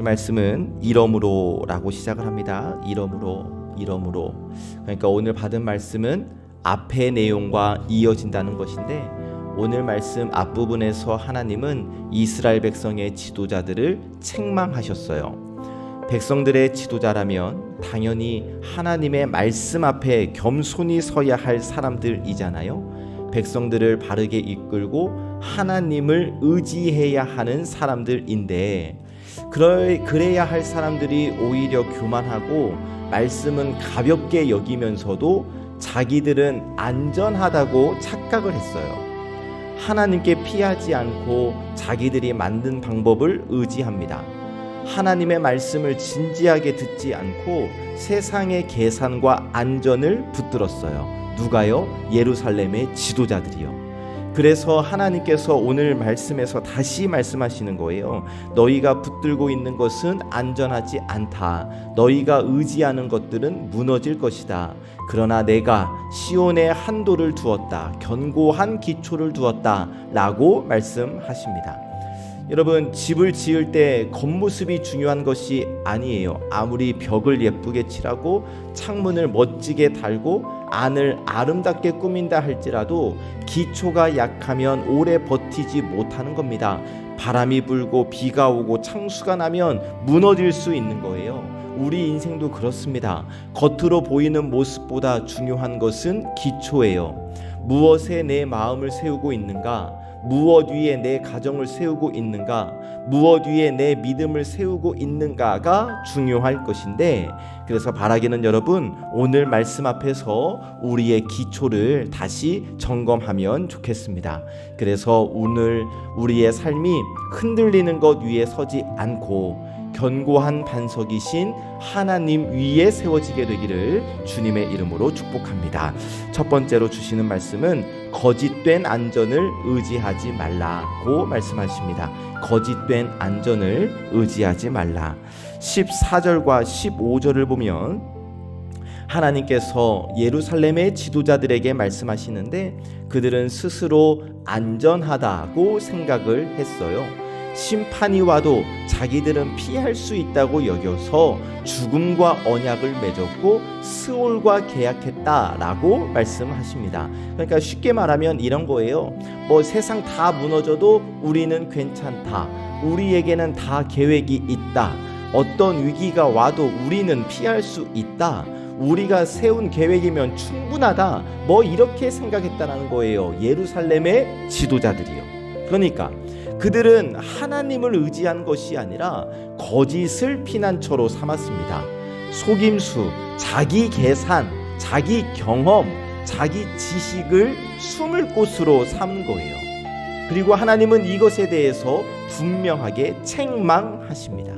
말씀은 이러므로라고 시작을 합니다. 이러므로. 그러니까 오늘 받은 말씀은 앞의 내용과 이어진다는 것인데, 오늘 말씀 앞부분에서 하나님은 이스라엘 백성의 지도자들을 책망하셨어요. 백성들의 지도자라면 당연히 하나님의 말씀 앞에 겸손히 서야 할 사람들이잖아요. 백성들을 바르게 이끌고 하나님을 의지해야 하는 사람들인데, 그래야 할 사람들이 오히려 교만하고 말씀은 가볍게 여기면서도 자기들은 안전하다고 착각을 했어요. 하나님께 피하지 않고 자기들이 만든 방법을 의지합니다. 하나님의 말씀을 진지하게 듣지 않고 세상의 계산과 안전을 붙들었어요. 누가요? 예루살렘의 지도자들이요. 그래서 하나님께서 오늘 말씀에서 다시 말씀하시는 거예요. 너희가 붙들고 있는 것은 안전하지 않다. 너희가 의지하는 것들은 무너질 것이다. 그러나 내가 시온에 한도를 두었다. 견고한 기초를 두었다. 라고 말씀하십니다. 여러분, 집을 지을 때 겉모습이 중요한 것이 아니에요. 아무리 벽을 예쁘게 칠하고 창문을 멋지게 달고 안을 아름답게 꾸민다 할지라도 기초가 약하면 오래 버티지 못하는 겁니다. 바람이 불고 비가 오고 창수가 나면 무너질 수 있는 거예요. 우리 인생도 그렇습니다. 겉으로 보이는 모습보다 중요한 것은 기초예요. 무엇에 내 마음을 세우고 있는가? 무엇 위에 내 가정을 세우고 있는가? 무엇 위에 내 믿음을 세우고 있는가가 중요할 것인데, 그래서 바라기는 여러분, 오늘 말씀 앞에서 우리의 기초를 다시 점검하면 좋겠습니다. 그래서 오늘 우리의 삶이 흔들리는 것 위에 서지 않고 견고한 반석이신 하나님 위에 세워지게 되기를 주님의 이름으로 축복합니다. 첫 번째로 주시는 말씀은 거짓된 안전을 의지하지 말라고 말씀하십니다. 거짓된 안전을 의지하지 말라. 14절과 15절을 보면 하나님께서 예루살렘의 지도자들에게 말씀하시는데, 그들은 스스로 안전하다고 생각을 했어요. 심판이 와도 자기들은 피할 수 있다고 여겨서 죽음과 언약을 맺었고 스올과 계약했다라고 말씀하십니다. 그러니까 쉽게 말하면 이런 거예요. 세상 다 무너져도 우리는 괜찮다. 우리에게는 다 계획이 있다. 어떤 위기가 와도 우리는 피할 수 있다. 우리가 세운 계획이면 충분하다. 이렇게 생각했다는 거예요. 예루살렘의 지도자들이요. 그러니까 그들은 하나님을 의지한 것이 아니라 거짓을 피난처로 삼았습니다. 속임수, 자기 계산, 자기 경험, 자기 지식을 숨을 곳으로 삼은 거예요. 그리고 하나님은 이것에 대해서 분명하게 책망하십니다.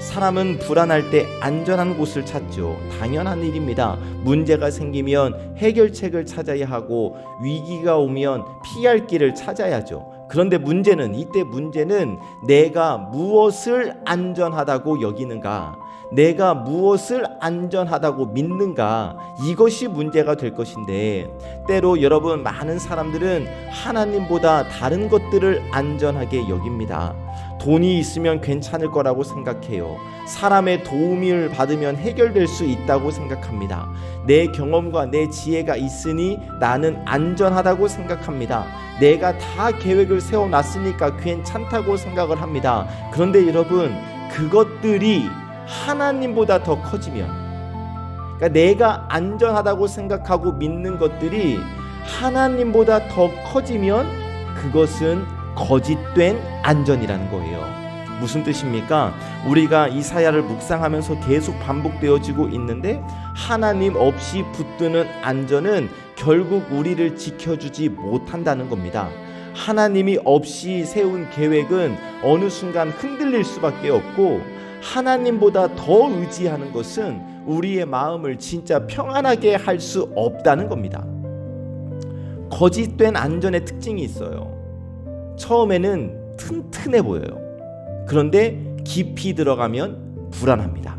사람은 불안할 때 안전한 곳을 찾죠. 당연한 일입니다. 문제가 생기면 해결책을 찾아야 하고 위기가 오면 피할 길을 찾아야죠. 그런데 이때 문제는 내가 무엇을 안전하다고 여기는가, 내가 무엇을 안전하다고 믿는가, 이것이 문제가 될 것인데, 때로 여러분, 많은 사람들은 하나님보다 다른 것들을 안전하게 여깁니다. 돈이 있으면 괜찮을 거라고 생각해요. 사람의 도움을 받으면 해결될 수 있다고 생각합니다. 내 경험과 내 지혜가 있으니 나는 안전하다고 생각합니다. 내가 다 계획을 세워놨으니까 괜찮다고 생각을 합니다. 그런데 여러분, 그것들이 하나님보다 더 커지면, 그러니까 내가 안전하다고 생각하고 믿는 것들이 하나님보다 더 커지면 그것은 거짓된 안전이라는 거예요. 무슨 뜻입니까? 우리가 이사야를 묵상하면서 계속 반복되어지고 있는데, 하나님 없이 붙드는 안전은 결국 우리를 지켜주지 못한다는 겁니다. 하나님이 없이 세운 계획은 어느 순간 흔들릴 수밖에 없고, 하나님보다 더 의지하는 것은 우리의 마음을 진짜 평안하게 할 수 없다는 겁니다. 거짓된 안전의 특징이 있어요. 처음에는 튼튼해 보여요. 그런데 깊이 들어가면 불안합니다.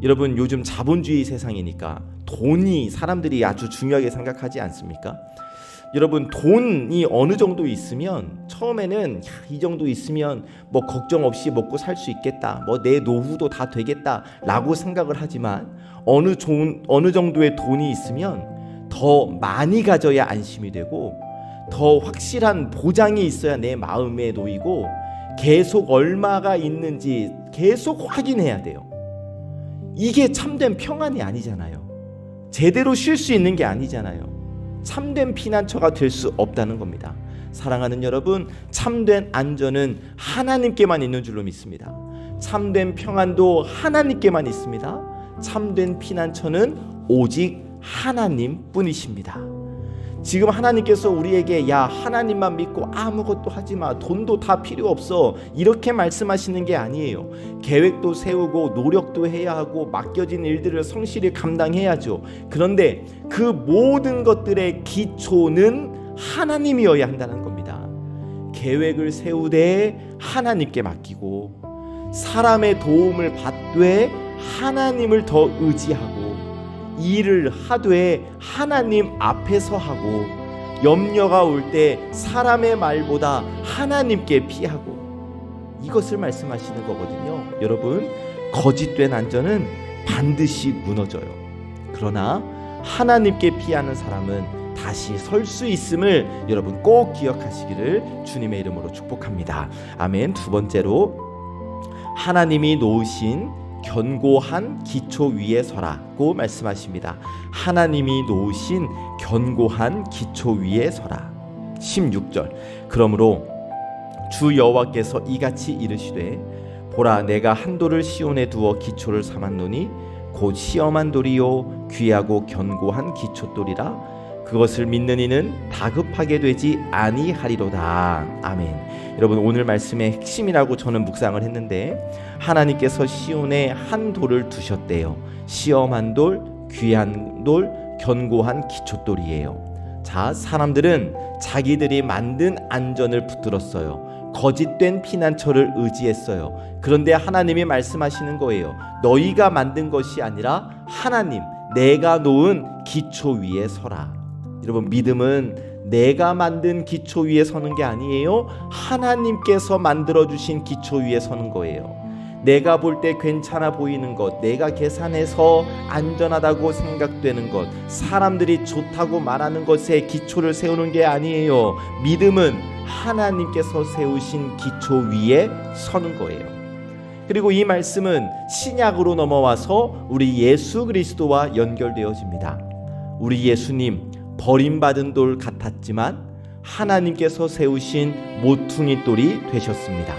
여러분, 요즘 자본주의 세상이니까 돈이 사람들이 아주 중요하게 생각하지 않습니까? 여러분 돈이 어느 정도 있으면 처음에는 이 정도 있으면 뭐 걱정 없이 먹고 살 수 있겠다, 뭐 내 노후도 다 되겠다라고 생각을 하지만 어느 정도의 돈이 있으면 더 많이 가져야 안심이 되고 더 확실한 보장이 있어야 내 마음에 놓이고 계속 얼마가 있는지 계속 확인해야 돼요. 이게 참된 평안이 아니잖아요. 제대로 쉴 수 있는 게 아니잖아요. 참된 피난처가 될 수 없다는 겁니다. 사랑하는 여러분, 참된 안전은 하나님께만 있는 줄로 믿습니다. 참된 평안도 하나님께만 있습니다. 참된 피난처는 오직 하나님뿐이십니다. 지금 하나님께서 우리에게 야 하나님만 믿고 아무것도 하지마, 돈도 다 필요 없어, 이렇게 말씀하시는 게 아니에요. 계획도 세우고 노력도 해야 하고 맡겨진 일들을 성실히 감당해야죠. 그런데 그 모든 것들의 기초는 하나님이어야 한다는 겁니다. 계획을 세우되 하나님께 맡기고 사람의 도움을 받되 하나님을 더 의지하고 일을 하되 하나님 앞에서 하고 염려가 올 때 사람의 말보다 하나님께 피하고, 이것을 말씀하시는 거거든요. 여러분, 거짓된 안전은 반드시 무너져요. 그러나 하나님께 피하는 사람은 다시 설 수 있음을 여러분 꼭 기억하시기를 주님의 이름으로 축복합니다. 아멘. 두 번째로, 하나님이 놓으신 견고한 기초 위에 서라고 말씀하십니다. 하나님이 놓으신 견고한 기초 위에 서라. 16절, 그러므로 주 여호와께서 이같이 이르시되 보라 내가 한 돌을 시온에 두어 기초를 삼았노니 곧 시험한 돌이요 귀하고 견고한 기초돌이라. 그것을 믿는 이는 다급하게 되지 아니하리로다. 아멘. 여러분, 오늘 말씀의 핵심이라고 저는 묵상을 했는데, 하나님께서 시온에 한 돌을 두셨대요. 시험한 돌, 귀한 돌, 견고한 기초돌이에요. 자, 사람들은 자기들이 만든 안전을 붙들었어요. 거짓된 피난처를 의지했어요. 그런데 하나님이 말씀하시는 거예요. 너희가 만든 것이 아니라 하나님, 내가 놓은 기초 위에 서라. 여러분, 믿음은 내가 만든 기초 위에 서는 게 아니에요. 하나님께서 만들어주신 기초 위에 서는 거예요. 내가 볼 때 괜찮아 보이는 것, 내가 계산해서 안전하다고 생각되는 것, 사람들이 좋다고 말하는 것에 기초를 세우는 게 아니에요. 믿음은 하나님께서 세우신 기초 위에 서는 거예요. 그리고 이 말씀은 신약으로 넘어와서 우리 예수 그리스도와 연결되어집니다. 우리 예수님, 버림받은 돌 같았지만 하나님께서 세우신 모퉁이 돌이 되셨습니다.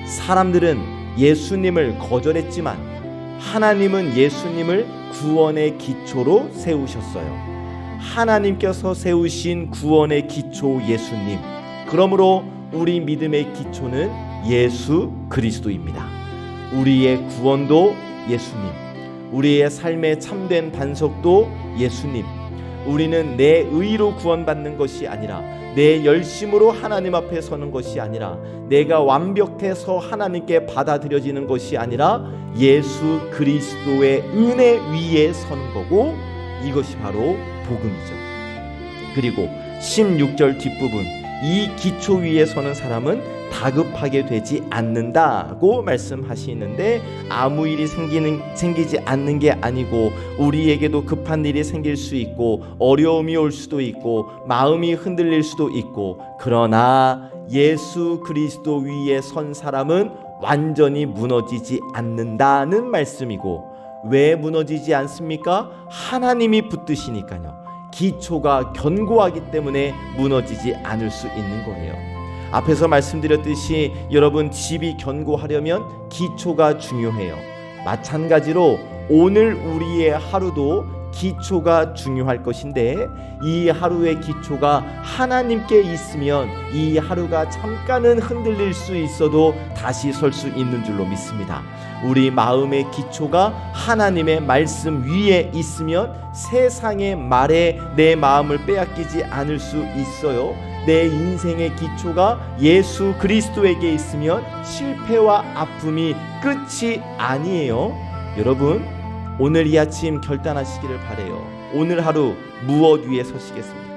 사람들은 예수님을 거절했지만 하나님은 예수님을 구원의 기초로 세우셨어요. 하나님께서 세우신 구원의 기초 예수님, 그러므로 우리 믿음의 기초는 예수 그리스도입니다. 우리의 구원도 예수님, 우리의 삶의 참된 반석도 예수님. 우리는 내 의로 구원받는 것이 아니라, 내 열심으로 하나님 앞에 서는 것이 아니라, 내가 완벽해서 하나님께 받아들여지는 것이 아니라 예수 그리스도의 은혜 위에 서는 거고, 이것이 바로 복음이죠. 그리고 16절 뒷부분, 이 기초 위에 서는 사람은 다급하게 되지 않는다고 말씀하시는데, 아무 일이 생기지 않는 게 아니고 우리에게도 급한 일이 생길 수 있고 어려움이 올 수도 있고 마음이 흔들릴 수도 있고, 그러나 예수 그리스도 위에 선 사람은 완전히 무너지지 않는다는 말씀이고, 왜 무너지지 않습니까? 하나님이 붙드시니까요. 기초가 견고하기 때문에 무너지지 않을 수 있는 거예요. 앞에서 말씀드렸듯이 여러분, 집이 견고하려면 기초가 중요해요. 마찬가지로 오늘 우리의 하루도 기초가 중요할 것인데, 이 하루의 기초가 하나님께 있으면 이 하루가 잠깐은 흔들릴 수 있어도 다시 설 수 있는 줄로 믿습니다. 우리 마음의 기초가 하나님의 말씀 위에 있으면 세상의 말에 내 마음을 빼앗기지 않을 수 있어요. 내 인생의 기초가 예수 그리스도에게 있으면 실패와 아픔이 끝이 아니에요. 여러분, 오늘 이 아침 결단하시기를 바라요. 오늘 하루 무엇 위에 서시겠습니까?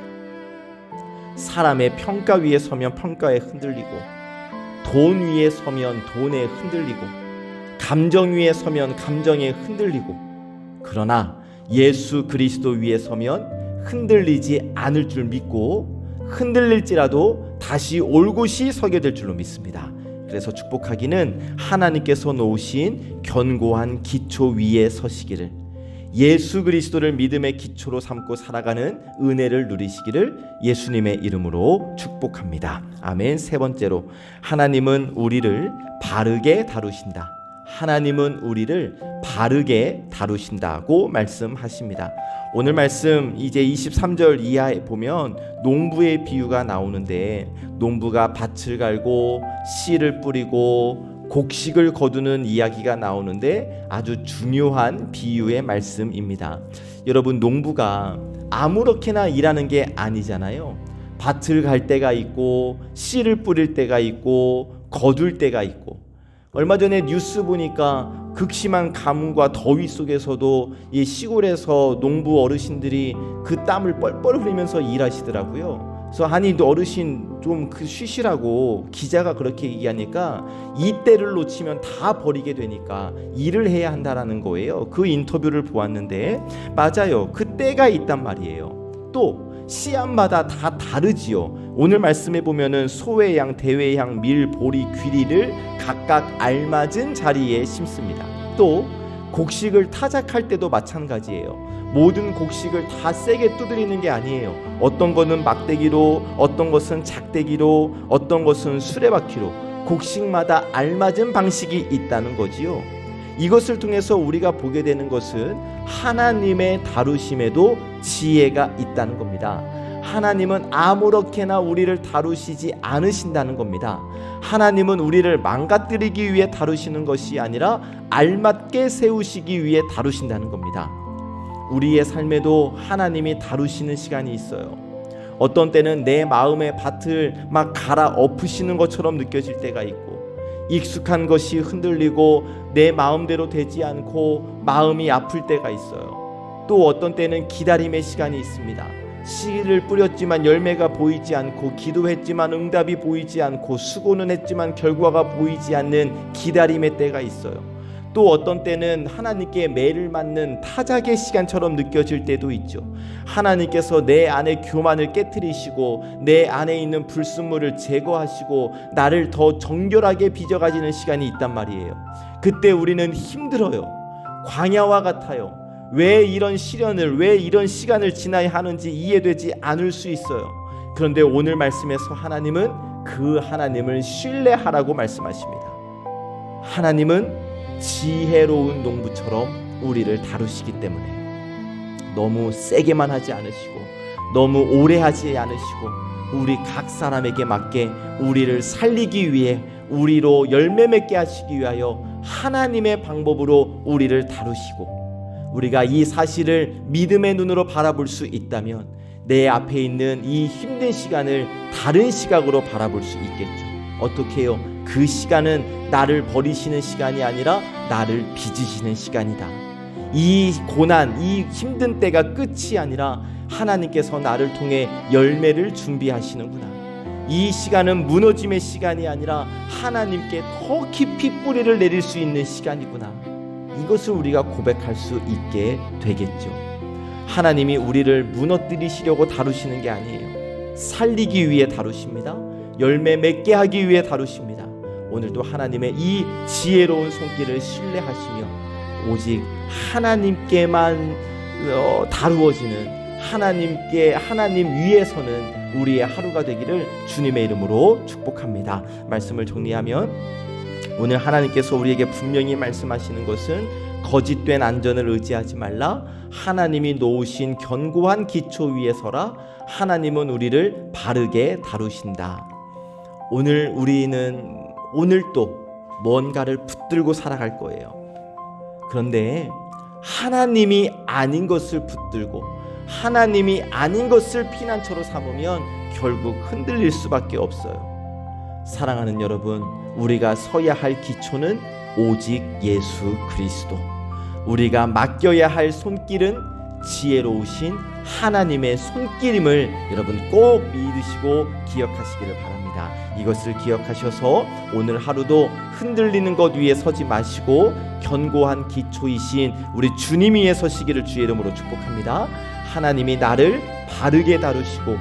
사람의 평가 위에 서면 평가에 흔들리고, 돈 위에 서면 돈에 흔들리고, 감정 위에 서면 감정에 흔들리고, 그러나 예수 그리스도 위에 서면 흔들리지 않을 줄 믿고, 흔들릴지라도 다시 올곧이 서게 될 줄로 믿습니다. 그래서 축복하기는 하나님께서 놓으신 견고한 기초 위에 서시기를, 예수 그리스도를 믿음의 기초로 삼고 살아가는 은혜를 누리시기를 예수님의 이름으로 축복합니다. 아멘. 세 번째로, 하나님은 우리를 바르게 다루신다. 하나님은 우리를 바르게 다루신다고 말씀하십니다. 오늘 말씀 이제 23절 이하에 보면 농부의 비유가 나오는데, 농부가 밭을 갈고 씨를 뿌리고 곡식을 거두는 이야기가 나오는데 아주 중요한 비유의 말씀입니다. 여러분, 농부가 아무렇게나 일하는 게 아니잖아요. 밭을 갈 때가 있고, 씨를 뿌릴 때가 있고, 거둘 때가 있고, 얼마 전에 뉴스 보니까 극심한 가뭄과 더위 속에서도 이 시골에서 농부 어르신들이 그 땀을 뻘뻘 흘리면서 일하시더라고요. 그래서 아니 어르신 좀 쉬시라고 기자가 그렇게 얘기하니까 이때를 놓치면 다 버리게 되니까 일을 해야 한다라는 거예요. 그 인터뷰를 보았는데 맞아요. 그 때가 있단 말이에요. 또 씨앗마다 다 다르지요. 오늘 말씀에 보면은 소외양, 대외양, 밀, 보리, 귀리를 각각 알맞은 자리에 심습니다. 또 곡식을 타작할 때도 마찬가지예요. 모든 곡식을 다 세게 두드리는 게 아니에요. 어떤 것은 막대기로, 어떤 것은 작대기로, 어떤 것은 수레바퀴로, 곡식마다 알맞은 방식이 있다는 거지요. 이것을 통해서 우리가 보게 되는 것은 하나님의 다루심에도 지혜가 있다는 겁니다. 하나님은 아무렇게나 우리를 다루시지 않으신다는 겁니다. 하나님은 우리를 망가뜨리기 위해 다루시는 것이 아니라 알맞게 세우시기 위해 다루신다는 겁니다. 우리의 삶에도 하나님이 다루시는 시간이 있어요. 어떤 때는 내 마음의 밭을 막 갈아 엎으시는 것처럼 느껴질 때가 있고, 익숙한 것이 흔들리고 내 마음대로 되지 않고 마음이 아플 때가 있어요. 또 어떤 때는 기다림의 시간이 있습니다. 씨를 뿌렸지만 열매가 보이지 않고, 기도했지만 응답이 보이지 않고, 수고는 했지만 결과가 보이지 않는 기다림의 때가 있어요. 또 어떤 때는 하나님께 매를 맞는 타작의 시간처럼 느껴질 때도 있죠. 하나님께서 내 안에 교만을 깨트리시고 내 안에 있는 불순물을 제거하시고 나를 더 정결하게 빚어가지는 시간이 있단 말이에요. 그때 우리는 힘들어요. 광야와 같아요. 왜 이런 시련을, 왜 이런 시간을 지나야 하는지 이해되지 않을 수 있어요. 그런데 오늘 말씀에서 하나님은 그 하나님을 신뢰하라고 말씀하십니다. 하나님은 지혜로운 농부처럼 우리를 다루시기 때문에 너무 세게만 하지 않으시고 너무 오래 하지 않으시고 우리 각 사람에게 맞게 우리를 살리기 위해, 우리로 열매 맺게 하시기 위하여 하나님의 방법으로 우리를 다루시고, 우리가 이 사실을 믿음의 눈으로 바라볼 수 있다면 내 앞에 있는 이 힘든 시간을 다른 시각으로 바라볼 수 있겠죠. 어떻게 해요? 그 시간은 나를 버리시는 시간이 아니라 나를 빚으시는 시간이다. 이 고난, 이 힘든 때가 끝이 아니라 하나님께서 나를 통해 열매를 준비하시는구나. 이 시간은 무너짐의 시간이 아니라 하나님께 더 깊이 뿌리를 내릴 수 있는 시간이구나. 이것을 우리가 고백할 수 있게 되겠죠. 하나님이 우리를 무너뜨리시려고 다루시는 게 아니에요. 살리기 위해 다루십니다. 열매 맺게 하기 위해 다루십니다. 오늘도 하나님의 이 지혜로운 손길을 신뢰하시며 오직 하나님께만 다루어지는, 하나님 위에서는 우리의 하루가 되기를 주님의 이름으로 축복합니다. 말씀을 정리하면 오늘 하나님께서 우리에게 분명히 말씀하시는 것은 거짓된 안전을 의지하지 말라. 하나님이 놓으신 견고한 기초 위에 서라. 하나님은 우리를 바르게 다루신다. 우리는 오늘 또 뭔가를 붙들고 살아갈 거예요. 그런데 하나님이 아닌 것을 붙들고 하나님이 아닌 것을 피난처로 삼으면 결국 흔들릴 수밖에 없어요. 사랑하는 여러분, 우리가 서야 할 기초는 오직 예수 그리스도. 우리가 맡겨야 할 손길은 지혜로우신 하나님의 손길임을 여러분 꼭 믿으시고 기억하시기를 바랍니다. 이것을 기억하셔서 오늘 하루도 흔들리는 것 위에 서지 마시고 견고한 기초이신 우리 주님 위에 서시기를 주의 이름으로 축복합니다. 하나님이 나를 바르게 다루시고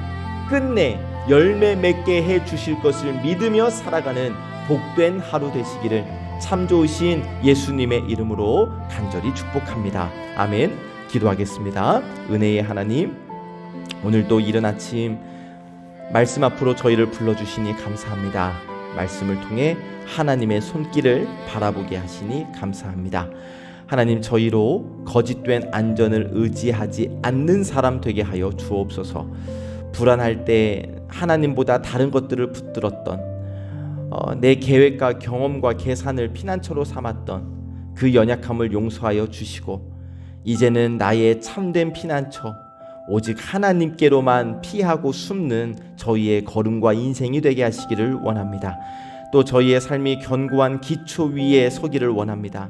끝내 열매 맺게 해 주실 것을 믿으며 살아가는 복된 하루 되시기를 참 좋으신 예수님의 이름으로 간절히 축복합니다. 아멘. 기도하겠습니다. 은혜의 하나님, 오늘도 이른 아침 말씀 앞으로 저희를 불러주시니 감사합니다. 말씀을 통해 하나님의 손길을 바라보게 하시니 감사합니다. 하나님, 저희로 거짓된 안전을 의지하지 않는 사람 되게 하여 주옵소서. 불안할 때 하나님보다 다른 것들을 붙들었던 내 계획과 경험과 계산을 피난처로 삼았던 그 연약함을 용서하여 주시고 이제는 나의 참된 피난처 오직 하나님께로만 피하고 숨는 저희의 걸음과 인생이 되게 하시기를 원합니다. 또 저희의 삶이 견고한 기초 위에 서기를 원합니다.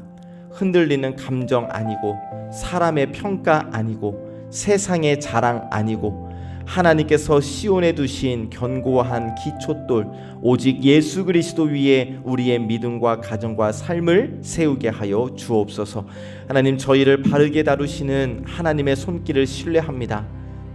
흔들리는 감정 아니고 사람의 평가 아니고 세상의 자랑 아니고 하나님께서 시온에 두신 견고한 기초돌 오직 예수 그리스도 위에 우리의 믿음과 가정과 삶을 세우게 하여 주옵소서. 하나님, 저희를 바르게 다루시는 하나님의 손길을 신뢰합니다.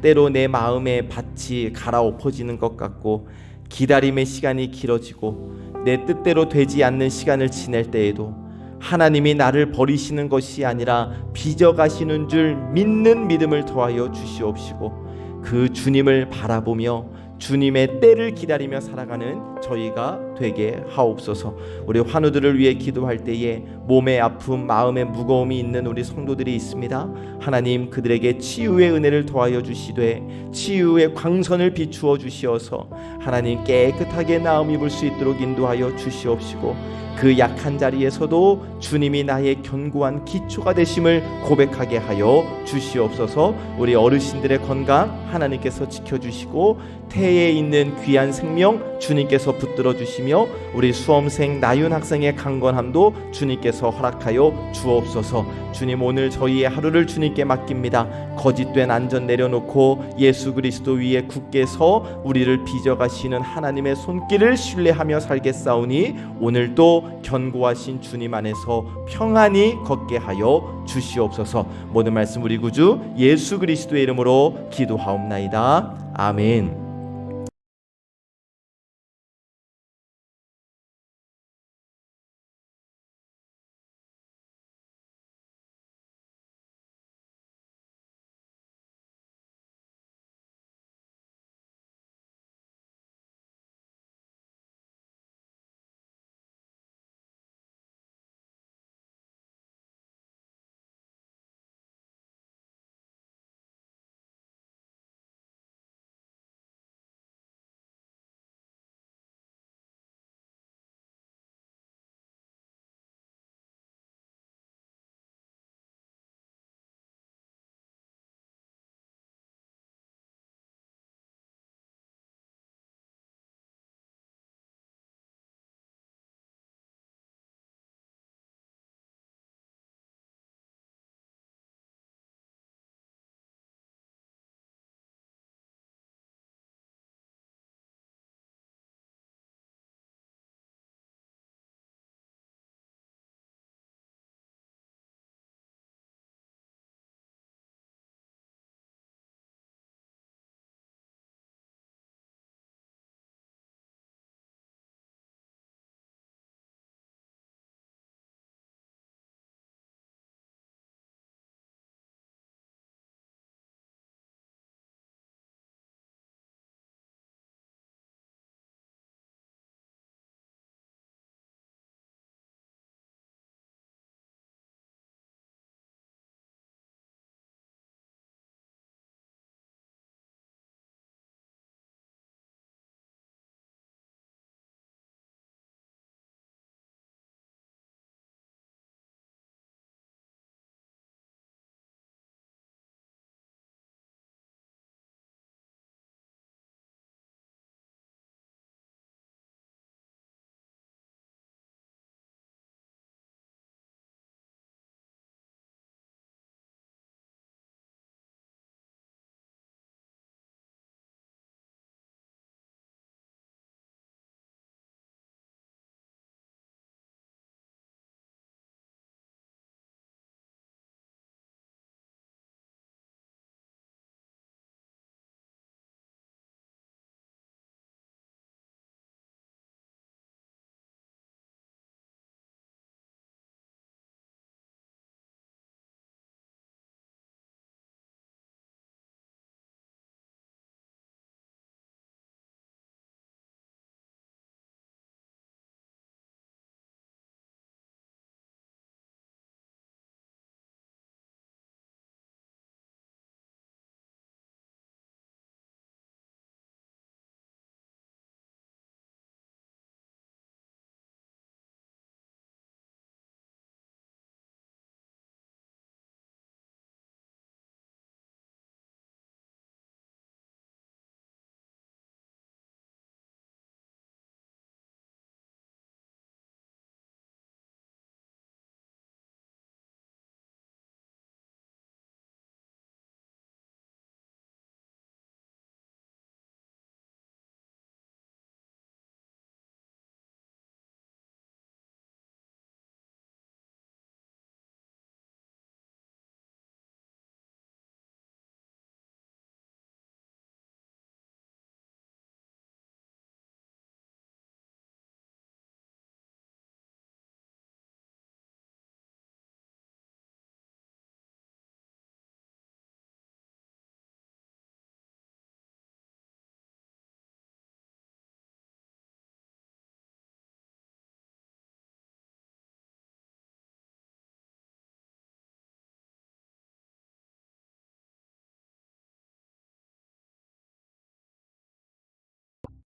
때로 내 마음의 밭이 갈아엎어지는 것 같고 기다림의 시간이 길어지고 내 뜻대로 되지 않는 시간을 지낼 때에도 하나님이 나를 버리시는 것이 아니라 빚어가시는 줄 믿는 믿음을 더하여 주시옵시고 그 주님을 바라보며 주님의 때를 기다리며 살아가는 저희가 되게 하옵소서. 우리 환우들을 위해 기도할 때에 몸의 아픔, 마음의 무거움이 있는 우리 성도들이 있습니다. 하나님, 그들에게 치유의 은혜를 더하여 주시되 치유의 광선을 비추어 주시어서 하나님 깨끗하게 나음 입을 수 있도록 인도하여 주시옵시고 그 약한 자리에서도 주님이 나의 견고한 기초가 되심을 고백하게 하여 주시옵소서. 우리 어르신들의 건강 하나님께서 지켜주시고 태에 있는 귀한 생명 주님께서 붙들어 주시며 우리 수험생 나윤 학생의 강건함도 주님께서 허락하여 주옵소서. 주님, 오늘 저희의 하루를 주님께 맡깁니다. 거짓된 안전 내려놓고 예수 그리스도 위에 굳게 서 우리를 빚어가시는 하나님의 손길을 신뢰하며 살겠사오니 오늘도 견고하신 주님 안에서 평안히 걷게 하여 주시옵소서. 모든 말씀 우리 구주 예수 그리스도의 이름으로 기도하옵나이다. 아멘.